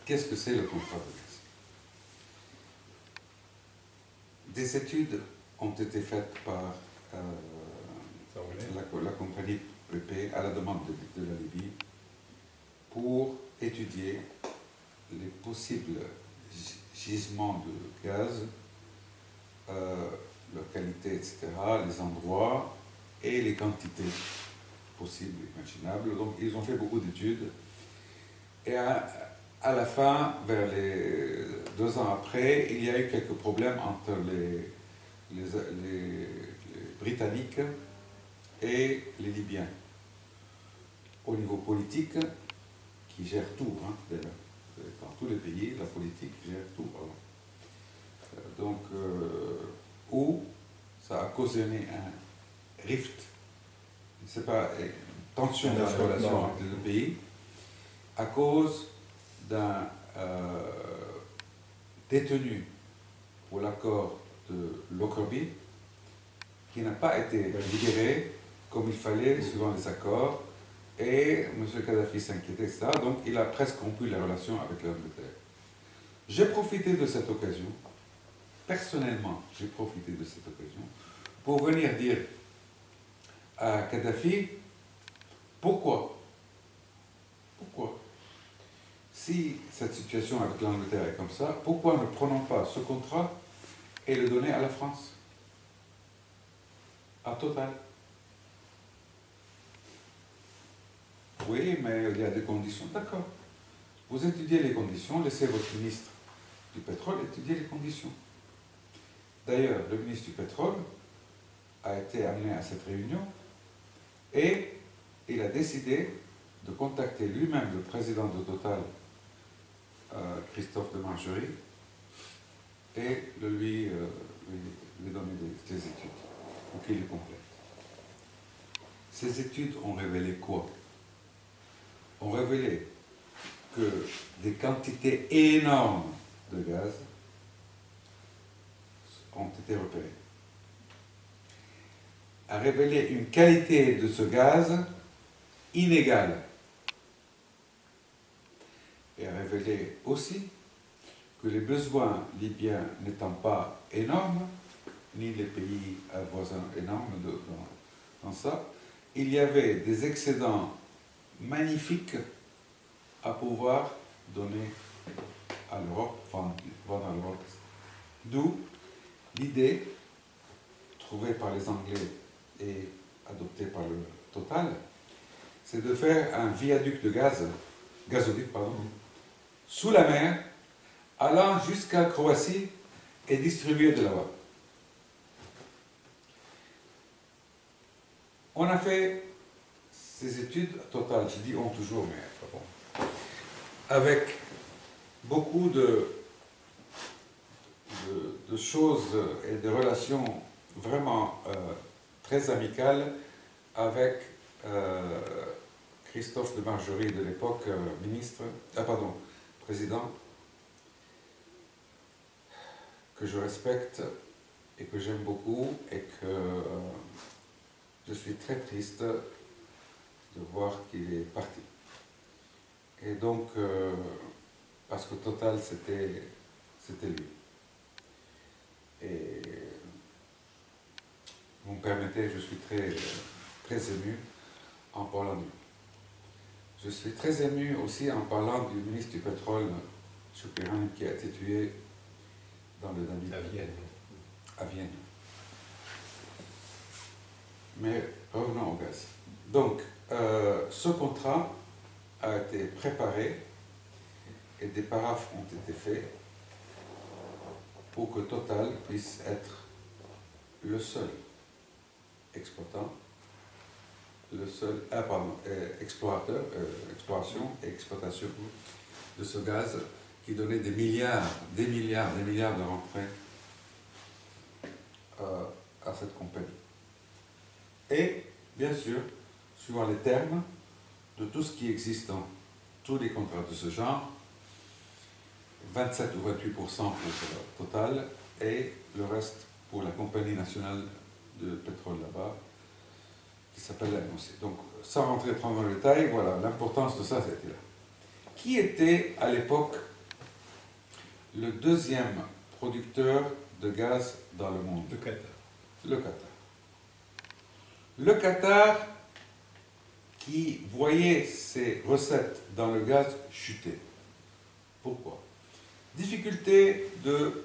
qu'est-ce que c'est le contrat de gaz? Des études ont été faites par la compagnie BP à la demande de la Libye pour étudier les possibles gisements de gaz, leur qualité, etc., les endroits et les quantités possibles, imaginables. Donc ils ont fait beaucoup d'études. Et à la fin, vers les 2 ans après, il y a eu quelques problèmes entre les Britanniques et les Libyens. Au niveau politique, qui gère tout, hein, dans tous les pays, la politique gère tout. Donc, où ça a occasionné un rift, c'est pas une tension dans la relation entre les deux pays, à cause d'un détenu pour l'accord de Lockerbie qui n'a pas été libéré comme il fallait selon les accords, et M. Kadhafi s'inquiétait, etc. Donc il a presque rompu la relation avec l'Angleterre. J'ai profité de cette occasion, personnellement, j'ai profité de cette occasion pour venir dire à Kadhafi pourquoi, si cette situation avec l'Angleterre est comme ça, pourquoi ne prenons pas ce contrat et le donner à la France, à Total? Oui, mais il y a des conditions. D'accord. Vous étudiez les conditions, laissez votre ministre du pétrole étudier les conditions. D'ailleurs, le ministre du pétrole a été amené à cette réunion et il a décidé de contacter lui-même le président de Total, Christophe de Margerie, et de lui donner des études pour qu'il les complète. Ces études ont révélé quoi? Ont révélé que des quantités énormes de gaz ont été repérées. A révélé une qualité de ce gaz inégale. Et a révélé aussi que les besoins libyens n'étant pas énormes, ni les pays voisins énormes dans ça, il y avait des excédents magnifiques à pouvoir donner à l'Europe, vendre à l'Europe. D'où l'idée, trouvée par les Anglais et adoptée par le Total, c'est de faire un viaduc de gazoduc, sous la mer, allant jusqu'à Croatie et distribué de là-bas. On a fait ces études totales, je dis on toujours, mais bon, avec beaucoup de choses et de relations vraiment très amicales avec Christophe de Margerie de l'époque, président, que je respecte et que j'aime beaucoup, et que je suis très triste de voir qu'il est parti. Et donc, parce que Total, c'était lui. Et vous me permettez, je suis très ému en parlant de lui. Je suis très ému aussi en parlant du ministre du Pétrole, Choukiran, qui a été tué dans le Danube. À Vienne. Mais revenons au gaz. Donc, ce contrat a été préparé et des paraphes ont été faits pour que Total puisse être le seul exploitant, le seul exploration et exploitation de ce gaz qui donnait des milliards de rentrées à cette compagnie. Et, bien sûr, suivant les termes de tout ce qui existe dans tous les contrats de ce genre, 27 ou 28% pour Total et le reste pour la compagnie nationale de pétrole là-bas, qui s'appelle la NOC. Donc, sans rentrer trop dans le détail, voilà, l'importance de ça, c'était là. Qui était à l'époque le deuxième producteur de gaz dans le monde. Le Qatar. Le Qatar. Le Qatar qui voyait ses recettes dans le gaz chuter. Pourquoi? Difficulté de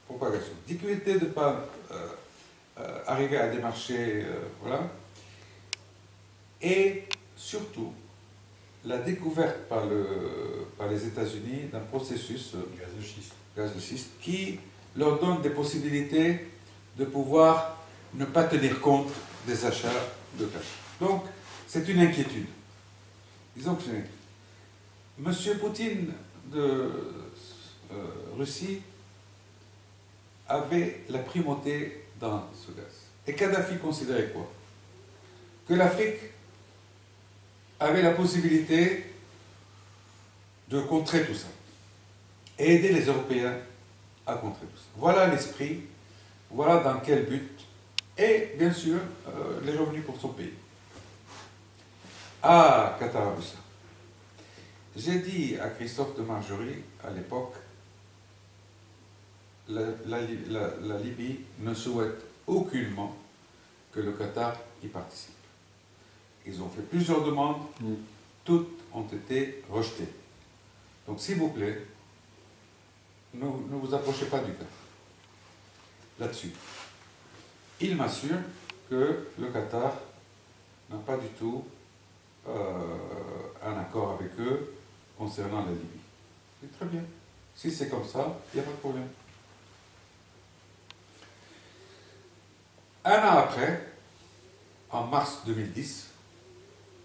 propagation, difficulté de ne pas arriver à démarcher, voilà. Et surtout, la découverte par les États-Unis d'un processus gaz de schiste qui leur donne des possibilités de pouvoir ne pas tenir compte des achats de gaz. Donc, c'est une inquiétude. Disons que M. Poutine de Russie avait la primauté dans ce gaz. Et Kadhafi considérait quoi? Que l'Afrique avait la possibilité de contrer tout ça et aider les Européens à contrer tout ça. Voilà l'esprit, voilà dans quel but, et bien sûr les revenus pour son pays. Ah, Qatar a vu ça. J'ai dit à Christophe de Margerie à l'époque, la Libye ne souhaite aucunement que le Qatar y participe. Ils ont fait plusieurs demandes, toutes ont été rejetées. Donc s'il vous plaît, ne vous approchez pas du Qatar là-dessus. Il m'assure que le Qatar n'a pas du tout un accord avec eux concernant la Libye. C'est très bien. Si c'est comme ça, il n'y a pas de problème. Un an après, en mars 2010,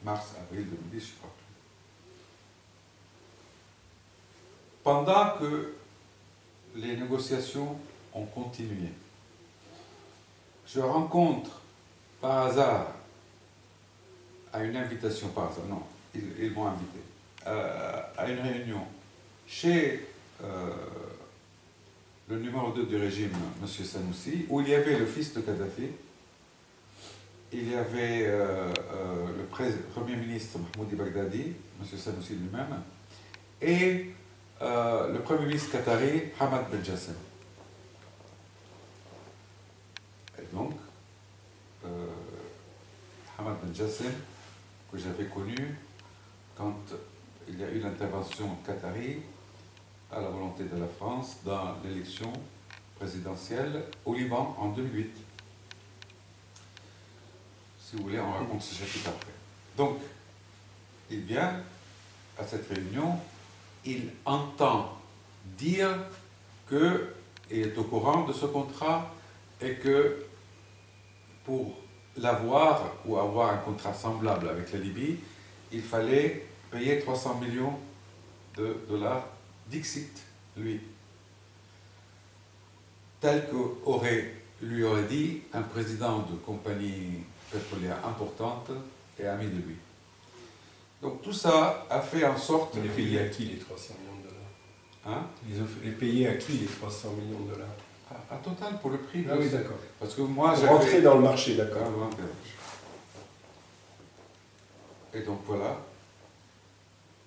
mars-avril 2010, je crois, pendant que les négociations ont continué, je rencontre par hasard, à une invitation, par hasard, non, ils m'ont invité, à une réunion chez le numéro 2 du régime, M. Sanoussi, où il y avait le fils de Kadhafi, il y avait le Premier ministre Mahmoudi Baghdadi, M. Sanoussi lui-même, et le Premier ministre qatari, Hamad Ben Jassem. Et donc, Hamad Ben Jassem, que j'avais connu quand il y a eu l'intervention qatari à la volonté de la France dans l'élection présidentielle au Liban en 2008. Si vous voulez, on raconte ce chapitre après. Donc, il vient à cette réunion, il entend dire qu'il est au courant de ce contrat et que pour l'avoir ou avoir un contrat semblable avec la Libye, il fallait payer 300 millions de dollars d'Ixit, lui. Tel que lui aurait dit un président de compagnie pétrolière importante et ami de lui. Donc tout ça a fait en sorte... Mais les payés à qui les 300 millions de dollars? Hein? Les payés à qui les 300 millions de dollars? À Total, pour le prix. Ah oui, d'accord. Parce que moi, j'avais... Rentrer dans le marché, d'accord. Et donc voilà,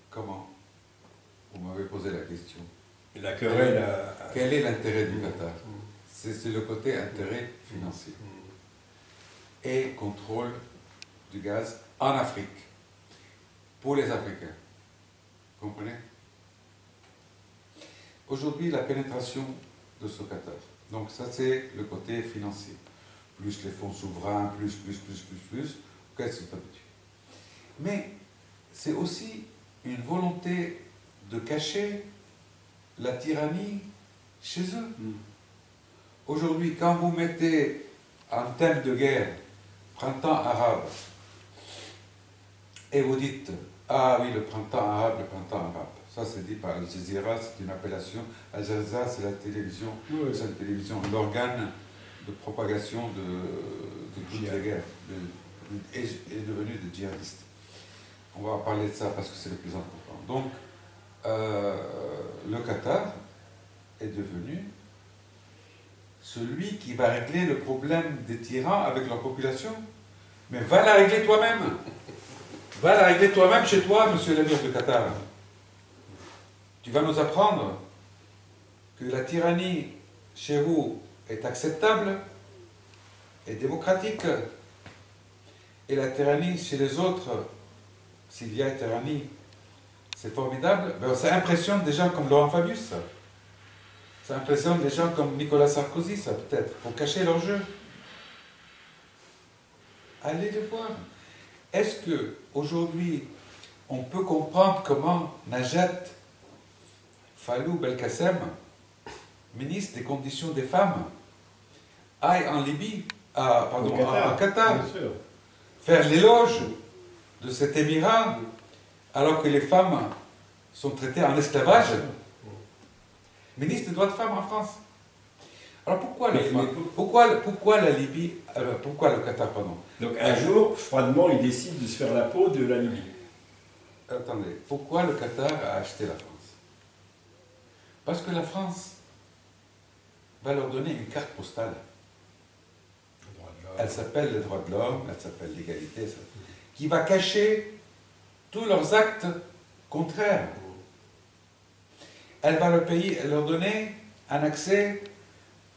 comment vous m'avez posé la question. Et la querelle Quel est l'intérêt du Qatar? C'est le côté intérêt financier. Et contrôle du gaz en Afrique, pour les Africains. Vous comprenez? Aujourd'hui, la pénétration de ce Qatar. Donc ça, c'est le côté financier. Plus les fonds souverains, plus, auxquels c'est habitué. Mais c'est aussi une volonté de cacher la tyrannie chez eux. Aujourd'hui, quand vous mettez en thème de guerre printemps arabe et vous dites ah oui, le printemps arabe, ça c'est dit par Al Jazeera, c'est une appellation. Al Jazeera, c'est la télévision, c'est la télévision, l'organe de propagation de toutes les guerres, est devenu des djihadistes. On va parler de ça parce que c'est le plus important. Donc, le Qatar est devenu celui qui va régler le problème des tyrans avec leur population. Mais va la régler toi-même. Va la régler toi-même chez toi, monsieur l'émir de Qatar. Tu vas nous apprendre que la tyrannie chez vous est acceptable et démocratique, et la tyrannie chez les autres, s'il y a tyrannie, c'est formidable, ben ça impressionne des gens comme Laurent Fabius, ça impressionne des gens comme Nicolas Sarkozy, ça peut-être, pour cacher leur jeu. Allez le voir. Est-ce que aujourd'hui on peut comprendre comment Najat Fallou Belkacem, ministre des Conditions des Femmes, aille en Libye, en Qatar, faire l'éloge de cet émirat, alors que les femmes sont traitées en esclavage? Ministre des droits de femmes en France. Alors pourquoi la Libye, pourquoi le Qatar, pardon? Donc un jour, froidement, il décide de se faire la peau de la Libye. Attendez, pourquoi le Qatar a acheté la France? Parce que la France va leur donner une carte postale. Elle s'appelle les droits de l'homme, elle s'appelle l'égalité, qui va cacher tous leurs actes contraires. Elle va leur donner un accès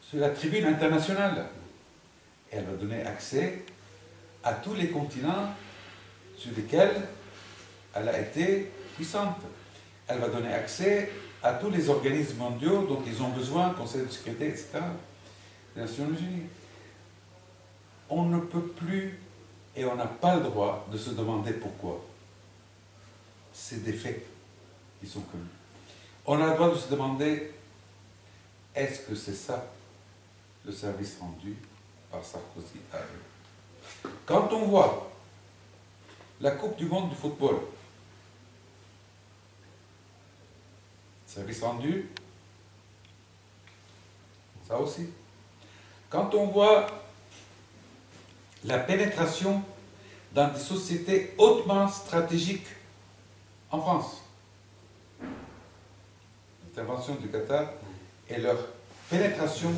sur la tribune internationale. Et elle va donner accès à tous les continents sur lesquels elle a été puissante. Elle va donner accès à tous les organismes mondiaux dont ils ont besoin, Conseil de sécurité, etc., les Nations Unies. On ne peut plus et on n'a pas le droit de se demander pourquoi. C'est des faits qui sont connus. On a le droit de se demander, est-ce que c'est ça le service rendu par Sarkozy à eux? Quand on voit la Coupe du monde du football, service rendu, ça aussi. Quand on voit la pénétration dans des sociétés hautement stratégiques en France, l'intervention du Qatar et leur pénétration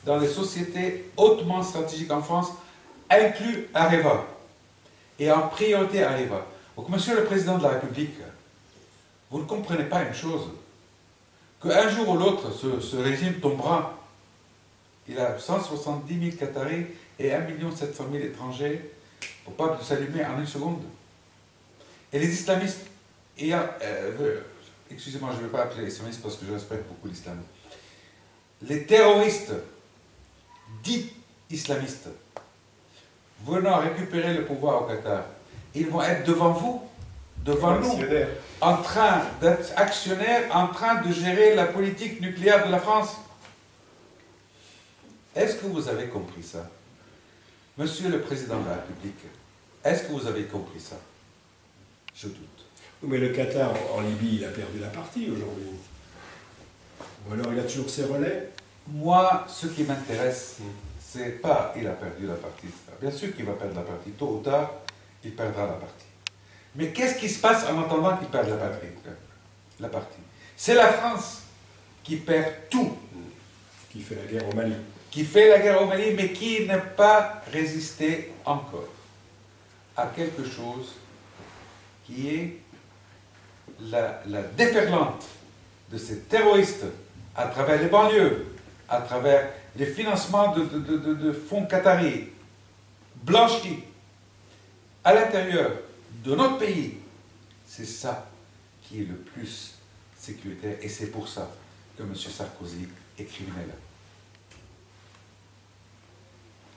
dans les sociétés hautement stratégiques en France, inclut Areva, et en priorité Areva. Donc, Monsieur le Président de la République, vous ne comprenez pas une chose, qu'un jour ou l'autre, ce régime tombera. Il a 170 000 Qataris et 1 700 000 étrangers pour pas s'allumer en une seconde. Et les islamistes, excusez-moi, je ne vais pas appeler les islamistes parce que je respecte beaucoup l'islam. Les terroristes dits islamistes venant récupérer le pouvoir au Qatar, ils vont être devant vous, devant nous, en train d'être actionnaires, en train de gérer la politique nucléaire de la France. Est-ce que vous avez compris ça? Monsieur le Président de la République, est-ce que vous avez compris ça? Je doute. Mais le Qatar, en Libye, il a perdu la partie aujourd'hui. Ou alors il a toujours ses relais? Moi, ce qui m'intéresse, c'est pas il a perdu la partie. Bien sûr qu'il va perdre la partie. Tôt ou tard, il perdra la partie. Mais qu'est-ce qui se passe en attendant qu'il perde la partie? C'est la France qui perd tout. Qui fait la guerre au Mali. Qui fait la guerre au Mali, mais qui n'a pas résisté encore à quelque chose qui est la déferlante de ces terroristes à travers les banlieues, à travers les financements de fonds qataris, blanchis, à l'intérieur de notre pays. C'est ça qui est le plus sécuritaire, et c'est pour ça que M. Sarkozy est criminel.